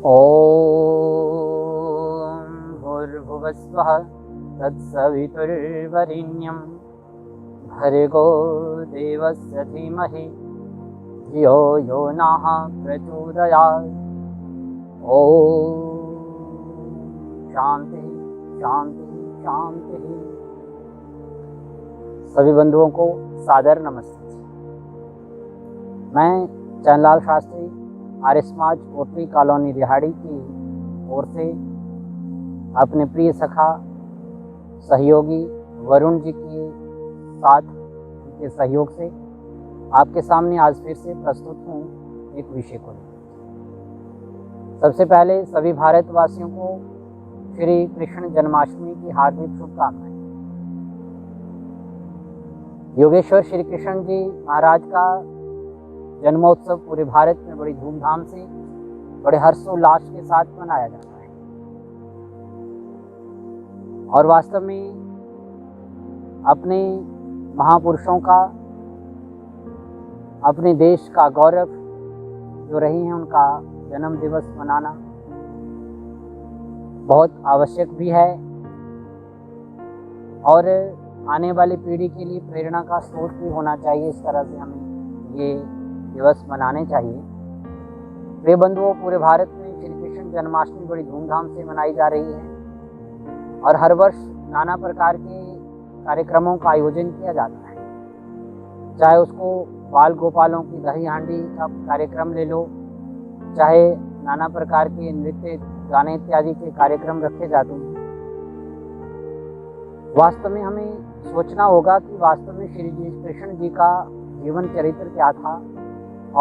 ॐ भूर्भुवस्वः तत्सवितुर्वरेण्यं भर्गो देवस्य धीमहि धियो यो नः प्रचोदयात्। ॐ शांति शांति शांति। सभी बंधुओं को सादर नमस्ते। मैं चंदलाल शास्त्री आर्य समाज कोटरी कॉलोनी रिहाड़ी की ओर से अपने प्रिय सखा सहयोगी वरुण जी के साथ उनके सहयोग से आपके सामने आज फिर से प्रस्तुत हूँ एक विषय को लेकर। सबसे पहले सभी भारतवासियों को श्री कृष्ण जन्माष्टमी की हार्दिक शुभकामनाएं। योगेश्वर श्री कृष्ण जी महाराज का जन्मोत्सव पूरे भारत में बड़ी धूमधाम से बड़े हर्षोल्लास के साथ मनाया जाता है और वास्तव में अपने महापुरुषों का, अपने देश का गौरव जो रही हैं, उनका जन्म दिवस मनाना बहुत आवश्यक भी है और आने वाली पीढ़ी के लिए प्रेरणा का स्रोत भी होना चाहिए। इस तरह से हमें ये दिवस मनाने चाहिए। प्रिय बंधुओं, पूरे भारत में श्री कृष्ण जन्माष्टमी बड़ी धूमधाम से मनाई जा रही है और हर वर्ष नाना प्रकार के कार्यक्रमों का आयोजन किया जाता है। चाहे उसको बाल गोपालों की दही हांडी का कार्यक्रम ले लो, चाहे नाना प्रकार के नृत्य गाने इत्यादि के कार्यक्रम रखे जाते हैं। वास्तव में हमें सोचना होगा कि वास्तव में श्री कृष्ण जी का जीवन चरित्र क्या था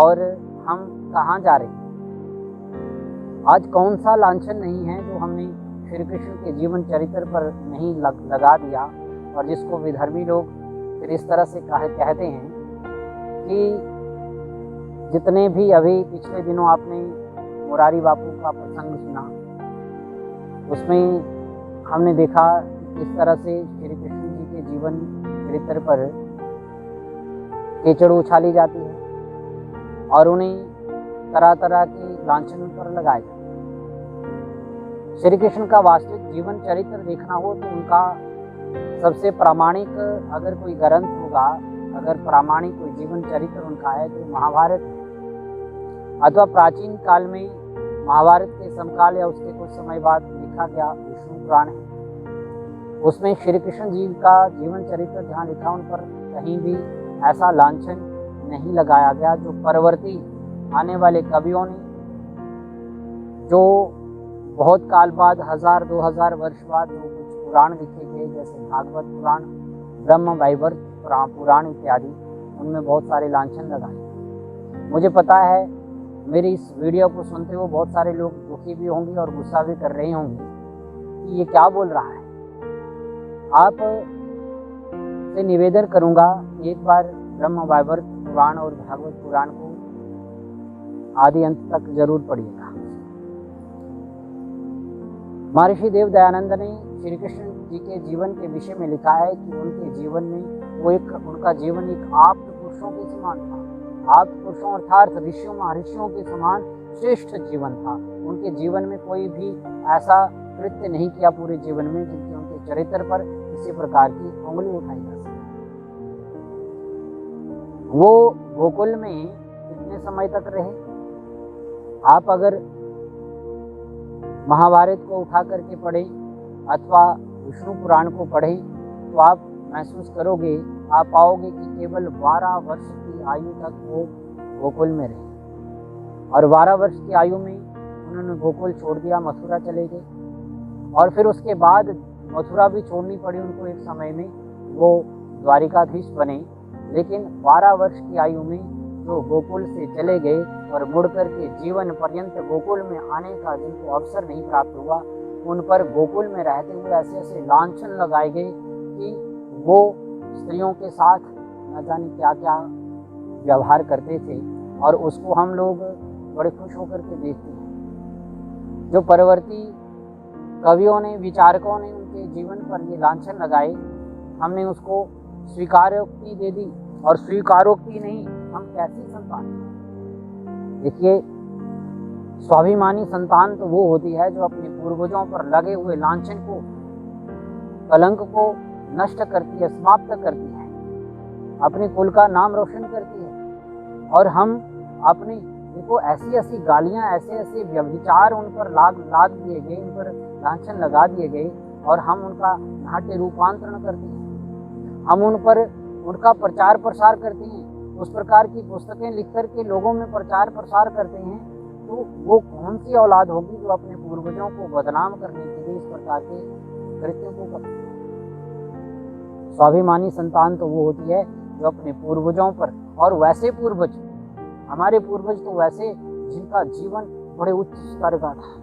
और हम कहाँ जा रहे हैं। आज कौन सा लांछन नहीं है जो हमने श्री कृष्ण के जीवन चरित्र पर नहीं लगा दिया और जिसको विधर्मी लोग फिर इस तरह से कहते हैं कि जितने भी अभी पिछले दिनों आपने मुरारी बापू का प्रसंग सुना, उसमें हमने देखा किस तरह से श्री कृष्ण जी के जीवन चरित्र पर कीचड़ उछाली जाती है और उन्हें तरह तरह के लांछन पर लगाए जाते हैं। श्री कृष्ण का वास्तविक जीवन चरित्र देखना हो तो उनका सबसे प्रामाणिक अगर कोई ग्रंथ होगा, अगर प्रामाणिक कोई जीवन चरित्र उनका है तो महाभारत है, अथवा प्राचीन काल में महाभारत के समकाल या उसके कुछ समय बाद लिखा गया विष्णु पुराण है। उसमें श्री कृष्ण जी का जीवन चरित्र जहाँ लिखा उन पर कहीं भी ऐसा लांछन नहीं लगाया गया जो परवर्ती आने वाले कवियों ने, जो बहुत काल बाद 1000-2000 वर्ष बाद जो कुछ पुराण लिखे गए, जैसे भागवत पुराण, ब्रह्म वैवर्त पुराण इत्यादि, उनमें बहुत सारे लांछन लगाए। मुझे पता है मेरी इस वीडियो को सुनते हुए बहुत सारे लोग दुखी भी होंगे और गुस्सा भी कर रहे होंगे कि ये क्या बोल रहा है। आप से निवेदन करूंगा, एक बार ब्रह्म वैवर्त पुराण और भागवत पुराण को आदि अंत तक जरूर पढ़िएगा। महर्षि देव दयानंद ने श्री कृष्ण जी के जीवन के विषय में लिखा है कि उनके जीवन में उनका जीवन एक आप्त पुरुषों के समान था। आप्त पुरुषों अर्थात ऋषियों महर्षियों के समान श्रेष्ठ जीवन था। उनके जीवन में कोई भी ऐसा कृत्य नहीं किया पूरे जीवन में जिनके उनके चरित्र पर किसी प्रकार की उंगली उठाई जा सके। वो गोकुल में कितने समय तक रहे? आप अगर महाभारत को उठा करके पढ़े अथवा विष्णु पुराण को पढ़े तो आप महसूस करोगे, आप पाओगे कि केवल 12 वर्ष की आयु तक वो गोकुल में रहे और 12 वर्ष की आयु में उन्होंने गोकुल छोड़ दिया, मथुरा चले गए और फिर उसके बाद मथुरा भी छोड़नी पड़ी उनको। एक समय में वो द्वारिकाधीश बने, लेकिन 12 वर्ष की आयु में जो गोकुल से चले गए और मुड़ कर के जीवन पर्यंत गोकुल में आने का जिनको अवसर नहीं प्राप्त हुआ, उन पर गोकुल में रहते हुए ऐसे ऐसे लांछन लगाए गए कि वो स्त्रियों के साथ न जाने क्या क्या व्यवहार करते थे और उसको हम लोग बड़े खुश होकर के देखते हैं। जो परवर्ती कवियों ने, विचारकों ने उनके जीवन पर ये लांछन लगाए, हमने उसको स्वीकारोक्ति दे दी और स्वीकारोक्ति नहीं, हम कैसी संतान। देखिए, स्वाभिमानी संतान तो वो होती है जो अपने पूर्वजों पर लगे हुए लांछन को, कलंक को नष्ट करती है, समाप्त करती है, अपने कुल का नाम रोशन करती है। और हम अपनी देखो ऐसी ऐसी गालियां, ऐसे ऐसे व्यभिचार उन पर लाद दिए गए, उन पर लांछन लगा दिए गए, और हम उनका नाट्य रूपांतरण करते हैं, हम उन पर उनका प्रचार प्रसार करते हैं, उस प्रकार की पुस्तकें लिख करके लोगों में प्रचार प्रसार करते हैं। तो वो कौन सी औलाद होगी जो अपने पूर्वजों को बदनाम करने के लिए इस प्रकार के कृत्यों को करती है? स्वाभिमानी संतान तो वो होती है जो अपने पूर्वजों पर, और वैसे पूर्वज, हमारे पूर्वज तो वैसे जिनका जीवन बड़े उच्च स्तर का था,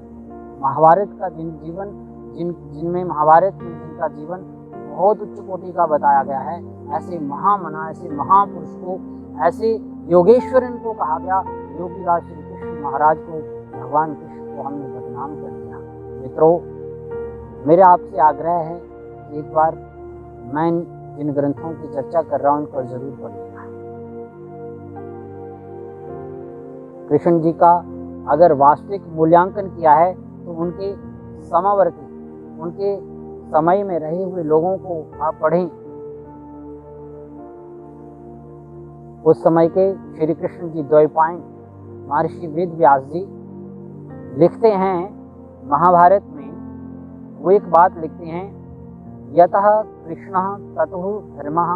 महाभारत का जिनमें महाभारत में जिनका जीवन बहुत उच्च कोटि का बताया गया है, ऐसे महामना, ऐसे महापुरुष को, ऐसे योगेश्वर इनको कहा गया, योगीराज श्री कृष्ण महाराज को, भगवान कृष्ण को हमने बदनाम कर दिया। मित्रों, मेरा आपसे आग्रह है कि एक बार मैं जिन ग्रंथों की चर्चा कर रहा हूं उनको जरूर पढ़िएगा। कृष्ण जी का अगर वास्तविक मूल्यांकन किया है तो उनके समवर्ती, उनके समय में रहे हुए लोगों को आप पढ़ें। उस समय के श्री कृष्ण जी द्वैपायन महर्षि वेद व्यास जी लिखते हैं महाभारत में, वो एक बात लिखते हैं, यतः कृष्णः ततो धर्मः,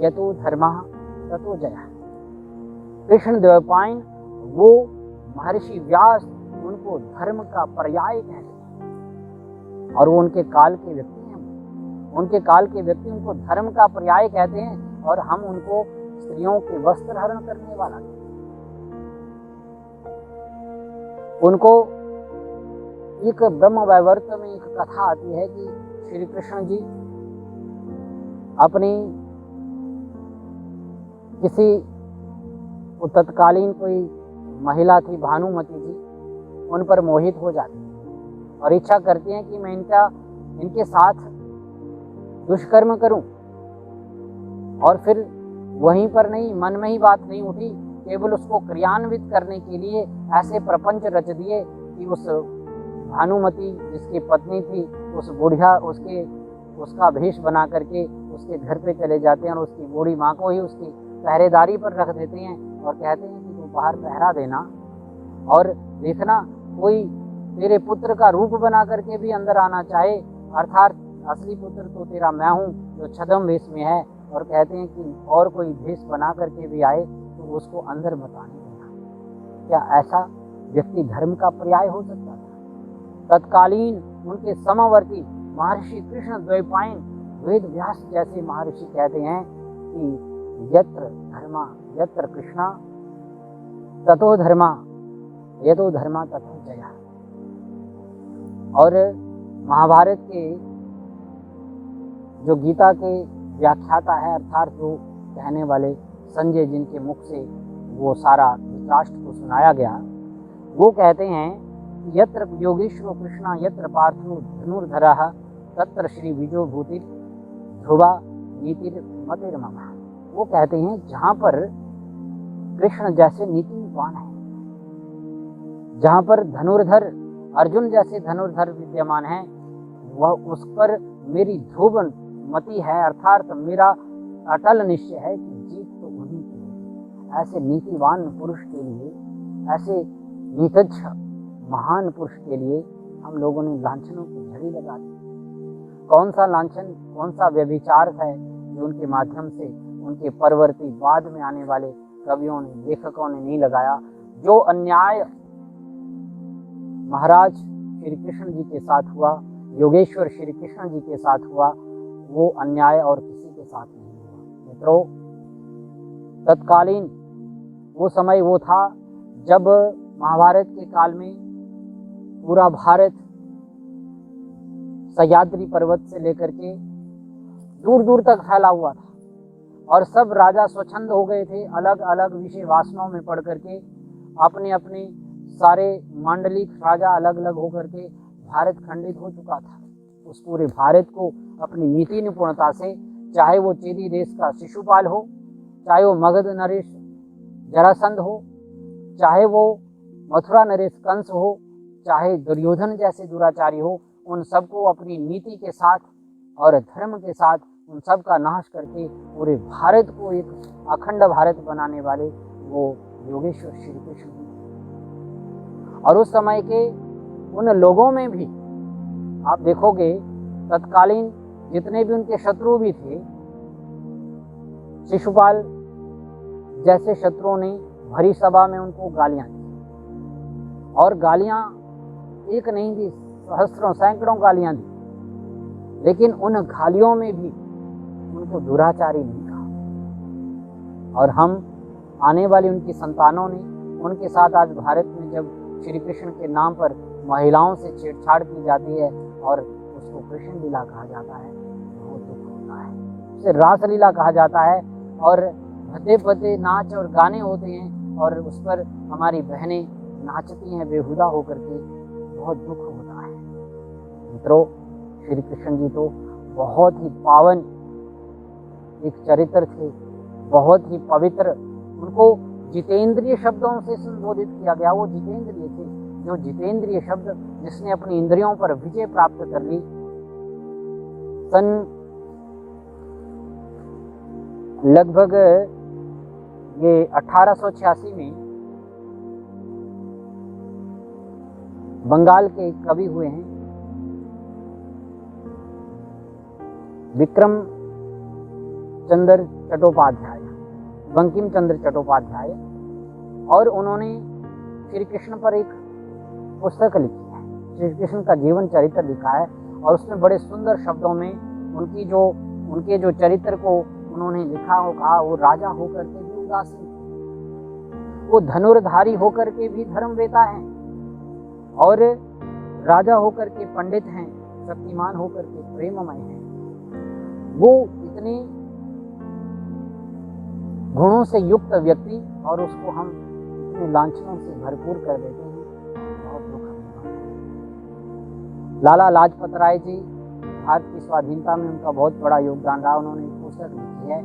यतो धर्मः ततो जयः। कृष्ण द्वैपायन वो महर्षि व्यास उनको धर्म का पर्याय कहते हैं, और वो उनके काल के व्यक्ति हैं, उनके काल के व्यक्ति उनको धर्म का पर्याय कहते हैं, और हम उनको स्त्रियों के वस्त्र हरण करने वाला कहते हैं। उनको एक ब्रह्म वैवर्त में एक कथा आती है कि श्री कृष्ण जी अपनी किसी तत्कालीन कोई महिला थी, भानुमति जी, उन पर मोहित हो जाती है और इच्छा करती हैं कि मैं इनके साथ दुष्कर्म करूं। और फिर वहीं पर नहीं, मन में ही बात नहीं उठी, केवल उसको क्रियान्वित करने के लिए ऐसे प्रपंच रच दिए कि उस भानुमति जिसकी पत्नी थी, उस बुढ़िया उसका भेष बना करके उसके घर पे चले जाते हैं और उसकी बूढ़ी माँ को ही उसकी पहरेदारी पर रख देते हैं और कहते हैं कि तुम बाहर पहरा देना और देखना कोई तेरे पुत्र का रूप बना करके भी अंदर आना चाहे, अर्थात असली पुत्र तो तेरा मैं हूँ जो छद्म भेष में है, और कहते हैं कि और कोई भेष बना करके भी आए तो उसको अंदर मत आने देना। क्या ऐसा व्यक्ति धर्म का पर्याय हो सकता था? तत्कालीन उनके समवर्ती महर्षि कृष्ण द्वैपायन वेद व्यास जैसे महर्षि कहते हैं कि यत्र धर्मा यत्र कृष्णा ततो धर्मा, यतो धर्मा ततो जया। और महाभारत के जो गीता के व्याख्याता है, अर्थात जो कहने वाले संजय, जिनके मुख से वो सारा धृतराष्ट्र को सुनाया गया, वो कहते हैं यत्र योगेश्वर कृष्णा यत्र पार्थो धनुर्धरः तत्र श्री विजो भूतिर ध्रुवा नीतिर मतिर्मम। वो कहते हैं जहाँ पर कृष्ण जैसे नीतिवान है, जहाँ पर धनुर्धर अर्जुन जैसे धनुर्धर विद्यमान है, वह उस पर मेरी ध्रुव मति है, अर्थात मेरा अटल निश्चय है कि जीत तो उन्हीं की होगी। ऐसे नीतिवान पुरुष के लिए, ऐसे नीतज्ञ महान पुरुष के लिए हम लोगों ने लांछनों की झड़ी लगा दी। कौन सा लांछन, कौन सा व्यभिचार है जो उनके माध्यम से उनके परवर्ती बाद में आने वाले कवियों ने, लेखकों ने नहीं लगाया। जो अन्याय महाराज श्री कृष्ण जी के साथ हुआ, योगेश्वर श्री कृष्ण जी के साथ हुआ, वो अन्याय और किसी के साथ नहीं हुआ। मित्रों, तत्कालीन वो समय वो था जब महाभारत के काल में पूरा भारत सह्याद्री पर्वत से लेकर के दूर दूर तक फैला हुआ था और सब राजा स्वच्छंद हो गए थे, अलग अलग विषय वासनाओं में पड़ करके अपने अपने सारे मांडलिक राजा अलग अलग होकर के भारत खंडित हो चुका था। उस पूरे भारत को अपनी नीति निपुणता से, चाहे वो चेदी देश का शिशुपाल हो, चाहे वो मगध नरेश जरासंध हो, चाहे वो मथुरा नरेश कंस हो, चाहे दुर्योधन जैसे दुराचारी हो, उन सबको अपनी नीति के साथ और धर्म के साथ उन सब का नाश करके पूरे भारत को एक अखंड भारत बनाने वाले वो योगेश्वर श्री कृष्ण हैं। और उस समय के उन लोगों में भी आप देखोगे, तत्कालीन जितने भी उनके शत्रु भी थे, शिशुपाल जैसे शत्रुओं ने भरी सभा में उनको गालियां दी, और गालियां एक नहीं दी, सहस्त्रों सैकड़ों गालियां दी, लेकिन उन गालियों में भी उनको दुराचारी नहीं कहा। और हम आने वाली उनकी संतानों ने उनके साथ आज भारत में जब श्री कृष्ण के नाम पर महिलाओं से छेड़छाड़ की जाती है और उसको कृष्ण लीला कहा जाता है, बहुत दुख होता है। उसे रासलीला कहा जाता है और भद्दे भद्दे नाच और गाने होते हैं और उस पर हमारी बहनें नाचती हैं बेहुदा होकर के, बहुत दुख होता है। मित्रों, श्री कृष्ण जी तो बहुत ही पावन एक चरित्र थे, बहुत ही पवित्र। उनको जितेंद्रिय शब्दों से संबोधित किया गया। वो जितेंद्रिय थे, जो जितेंद्रिय शब्द जिसने अपनी इंद्रियों पर विजय प्राप्त कर ली। सन लगभग ये 1886 में बंगाल के एक कवि हुए हैं, विक्रम चंद्र चट्टोपाध्याय, बंकिम चंद्र चट्टोपाध्याय, और उन्होंने श्री कृष्ण पर एक पुस्तक लिखी है, श्री कृष्ण का जीवन चरित्र लिखा है। और उसमें बड़े सुंदर शब्दों में उनके जो चरित्र को उन्होंने लिखा हो, कहा वो राजा होकर के भी उदासीन, वो धनुर्धारी होकर के भी धर्मवेता हैं, और राजा होकर के पंडित हैं, शक्तिमान होकर के प्रेममय हैं। वो इतने गुणों से युक्त व्यक्ति और उसको हम इतने लांछनों से भरपूर कर देते हैं, बहुत दुख है। लाला लाजपत राय जी, भारत की स्वाधीनता में उनका बहुत बड़ा योगदान रहा। उन्होंने एक पुस्तक लिखी है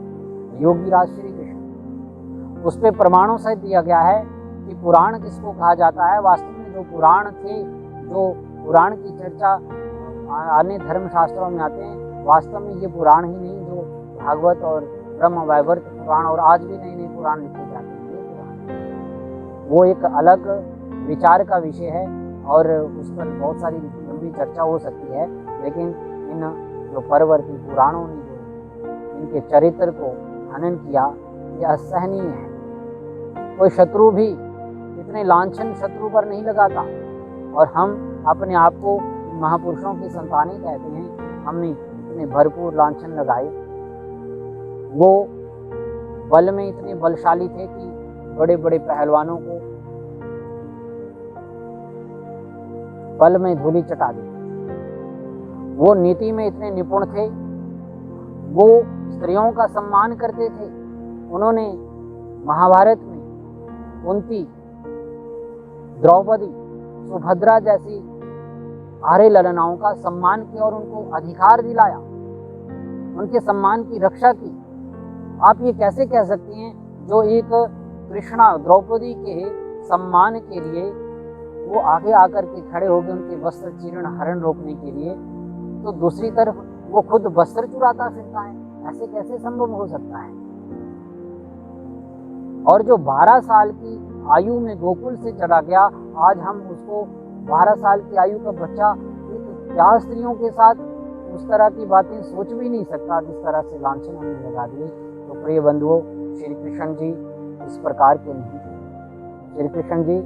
योगी राज श्री कृष्ण। उस पर प्रमाणों से दिया गया है कि पुराण किसको कहा जाता है। वास्तव में जो पुराण थे, जो पुराण की चर्चा अन्य धर्म शास्त्रों में आते हैं, वास्तव में ये पुराण ही नहीं, जो भागवत और ब्रह्म वैवर्त पुराण और आज भी नए नए पुराण लिखे जाते हैं, वो एक अलग विचार का विषय है और उस पर बहुत सारी लंबी चर्चा हो सकती है। लेकिन इन जो परवर्ती पुराणों ने जो इनके चरित्र को हनन किया, ये असहनीय है। कोई शत्रु भी इतने लांछन शत्रु पर नहीं लगाता, और हम अपने आप को महापुरुषों की संतानें कहते हैं। हमने इतने भरपूर लांछन लगाए। वो बल में इतने बलशाली थे कि बड़े बड़े पहलवानों को बल में धूली चटा दी। वो नीति में इतने निपुण थे, वो स्त्रियों का सम्मान करते थे। उन्होंने महाभारत में कुंती, द्रौपदी, सुभद्रा जैसी आर्य ललनाओं का सम्मान किया और उनको अधिकार दिलाया, उनके सम्मान की रक्षा की। आप ये कैसे कह सकती हैं, जो एक कृष्णा द्रौपदी के सम्मान के लिए वो आगे आकर के खड़े हो गए उनके वस्त्र चीर्ण हरण रोकने के लिए, तो दूसरी तरफ वो खुद वस्त्र चुराता फिरता है। ऐसे कैसे संभव हो सकता है? और जो 12 साल की आयु में गोकुल से चला गया, आज हम उसको 12 साल की आयु का बच्चा क्या स्त्रियों के साथ उस तरह की बातें सोच भी नहीं सकता, जिस तरह से लांछन हमने लगा दिए। तो प्रिय बंधुओं, श्री कृष्ण जी इस प्रकार के नहीं थे। श्री कृष्ण जी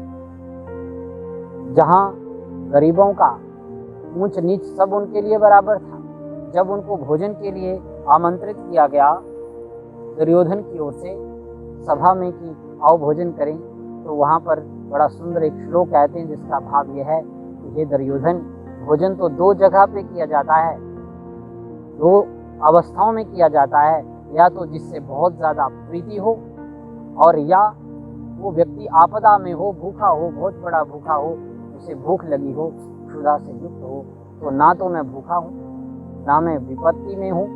जहाँ गरीबों का ऊंच नीच सब उनके लिए बराबर था। जब उनको भोजन के लिए आमंत्रित किया गया दुर्योधन की ओर से सभा में कि आओ भोजन करें, तो वहाँ पर बड़ा सुंदर एक श्लोक कहते हैं जिसका भाव यह है कि हे दुर्योधन, भोजन तो 2 जगह पे किया जाता है, 2 अवस्थाओं में किया जाता है। या तो जिससे बहुत ज़्यादा प्रीति हो, और या वो व्यक्ति आपदा में हो, भूखा हो, बहुत बड़ा भूखा हो, उसे भूख लगी हो, क्षुधा से युक्त हो। तो ना तो मैं भूखा हूँ, ना मैं विपत्ति में हूँ,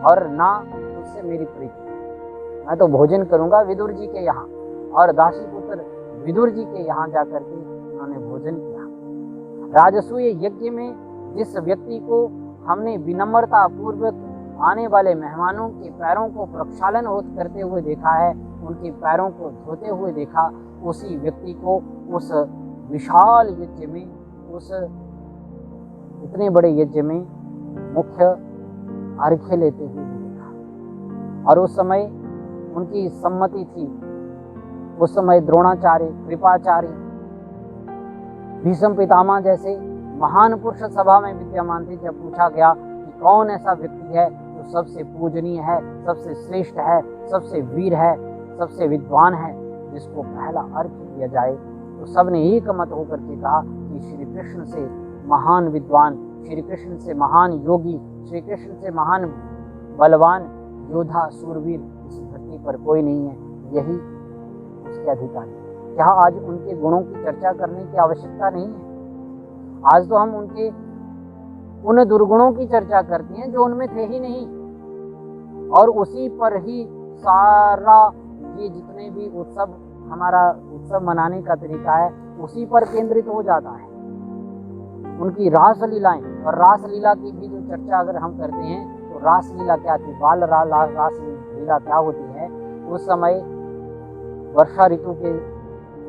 और ना उससे मेरी प्रीति है। मैं तो भोजन करूँगा विदुर जी के यहाँ, और दासी पुत्र विदुर जी के यहाँ जाकर के उन्होंने भोजन किया। राजसूय यज्ञ में जिस व्यक्ति को हमने विनम्रता पूर्वक आने वाले मेहमानों के पैरों को प्रक्षालन करते हुए देखा है, उनके पैरों को धोते हुए देखा, उसी व्यक्ति को उस विशाल यज्ञ में, उस इतने बड़े यज्ञ में मुख्य अर्घ्य लेते हुए देखा। और उस समय उनकी सम्मति थी। उस समय द्रोणाचार्य, कृपाचार्य, भीष्म पितामह जैसे महान पुरुष सभा में विद्यमान थे। जब पूछा गया कि कौन ऐसा व्यक्ति है जो सबसे पूजनीय है, सबसे श्रेष्ठ है, सबसे वीर है, सबसे विद्वान है, जिसको पहला अर्घ्य दिया जाए, तो सबने एक मत होकर के कहा कि श्री कृष्ण से महान विद्वान, श्री कृष्ण से महान योगी, श्री कृष्ण से महान बलवान योद्धा, सूरवीर इस धरती पर कोई नहीं है, यही उसके अधिकारी। क्या आज उनके गुणों की चर्चा करने की आवश्यकता नहीं है? आज तो हम उनके उन दुर्गुणों की चर्चा करते हैं जो उनमें थे ही नहीं, और उसी पर ही सारा ये जितने भी उत्सव, हमारा उत्सव मनाने का तरीका है, उसी पर केंद्रित हो जाता है। उनकी रासलीलाएं, और रासलीला की भी जो चर्चा अगर हम करते हैं तो रासलीला क्या थी, बाल रासलीला क्या होती है। उस समय वर्षा ऋतु के,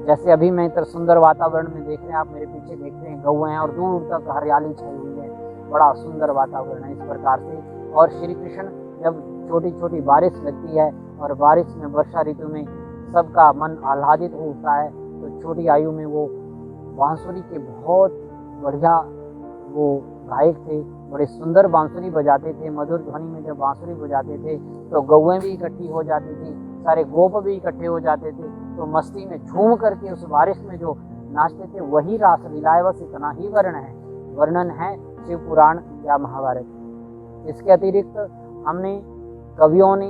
जैसे अभी मैं इतना सुंदर वातावरण में देख रहे हैं, आप मेरे पीछे देख रहे हैं गौएं हैं और दूर तक हरियाली छाई हुई है, बड़ा सुंदर वातावरण है इस प्रकार से। और श्री कृष्ण जब छोटी छोटी बारिश लगती है और बारिश में वर्षा ऋतु में सबका मन आह्लादित होता है, तो छोटी आयु में वो बांसुरी के बहुत बढ़िया वो गायक थे, बड़े सुंदर बांसुरी बजाते थे। मधुर ध्वनि में जब बांसुरी बजाते थे तो गौएं भी इकट्ठी हो जाती थी, सारे गोप भी इकट्ठे हो जाते थे, तो मस्ती में झूम करके उस बारिश में जो नाचते थे वही रासलीला है। बस इतना ही वर्णन है शिव पुराण या महाभारत। इसके अतिरिक्त हमने कवियों ने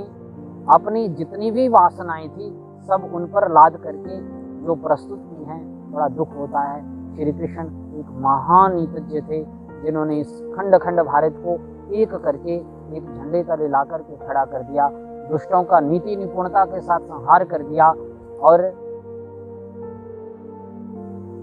अपनी जितनी भी वासनाएं थी सब उन पर लाद करके जो प्रस्तुत की हैं, बड़ा दुख होता है। श्री कृष्ण एक महान नीतिज्ञ थे, जिन्होंने इस खंड खंड भारत को एक करके एक झंडे तले ला करके खड़ा कर दिया, दुष्टों का नीति निपुणता के साथ संहार कर दिया, और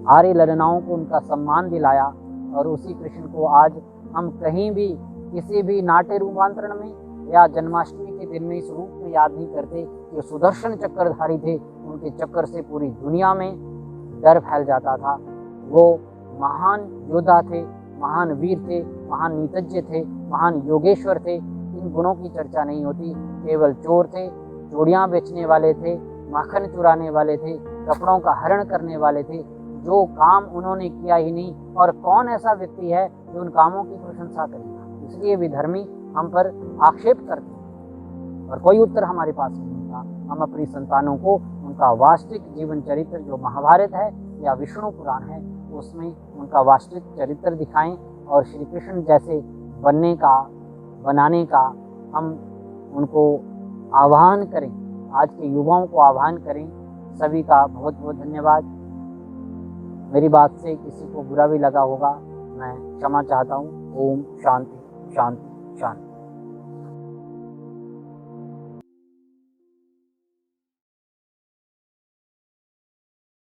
आर्य ललनाओं को उनका सम्मान दिलाया। और उसी कृष्ण को आज हम कहीं भी किसी भी नाट्य रूपांतरण में या जन्माष्टमी के दिन में इस रूप में याद नहीं करते कि सुदर्शन चक्रधारी थे। उनके चक्कर से पूरी दुनिया में डर फैल जाता था। वो महान योद्धा थे, महान वीर थे, महान नीतिज्ञ थे, महान योगेश्वर थे। इन गुणों की चर्चा नहीं होती। केवल चोर थे, चूड़ियाँ बेचने वाले थे, माखन चुराने वाले थे, कपड़ों का हरण करने वाले थे, जो काम उन्होंने किया ही नहीं। और कौन ऐसा व्यक्ति है जो उन कामों की प्रशंसा करेगा? इसलिए विधर्मी हम पर आक्षेप करते हैं और कोई उत्तर हमारे पास नहीं होता। हम अपनी संतानों को उनका वास्तविक जीवन चरित्र जो महाभारत है या विष्णु पुराण है उसमें उनका वास्तविक चरित्र दिखाएं, और श्री कृष्ण जैसे बनाने का हम उनको आह्वान करें, आज के युवाओं को आह्वान करें। सभी का बहुत बहुत धन्यवाद। मेरी बात से किसी को बुरा भी लगा होगा, मैं क्षमा चाहता हूँ। ओम शांति शांति शांति।